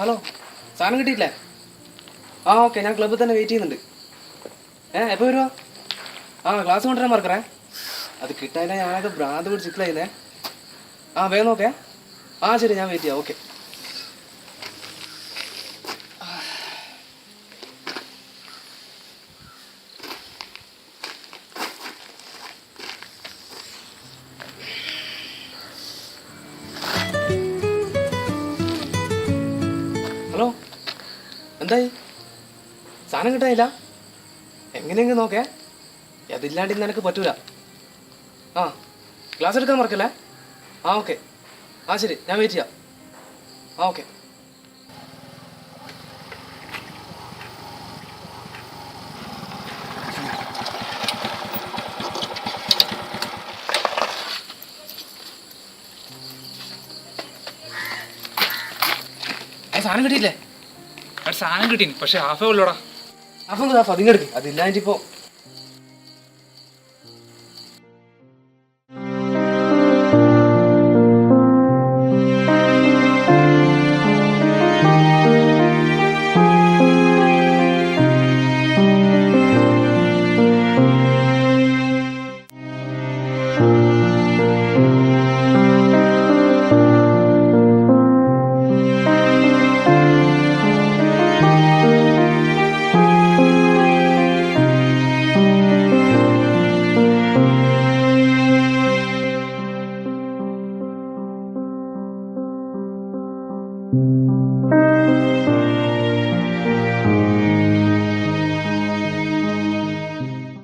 Hello, സാധനം കിട്ടിയില്ലേ? ആ ഓക്കെ, ഞാൻ ക്ലബ്ബിൽ തന്നെ വെയിറ്റ് ചെയ്യുന്നുണ്ട്. എപ്പോൾ വരുവാ? ക്ലാസ് കൊണ്ടുവരാൻ മറക്കറേ. അത് കിട്ടാനില്ല, ഞാനൊക്കെ ഭ്രാന്ത് പിടിച്ചിട്ടില്ലായിരുന്നേ. വേഗം നോക്കേ. ശരി, ഞാൻ വെയിറ്റ് ചെയ്യാം. ഓക്കെ. ഹലോ, എന്തായി? സാധനം കിട്ടാനില്ല? എങ്ങനെയെങ്കിലും നോക്കേ. അതില്ലാണ്ട് ഇന്ന് എനിക്ക് പറ്റൂല. ക്ലാസ് എടുക്കാൻ മറക്കല്ലേ? ഓക്കെ. ശരി, ഞാൻ വെയിറ്റ് ചെയ്യാം. ഓക്കെ. സാധനം കിട്ടിയില്ലേ? സാധനം കിട്ടീനി, പക്ഷെ ഹാഫേ ഉള്ളൂടാ. ഹാഫ് അതിങ്ങെടുക്ക്. അതില്ലാണ്ടിപ്പോ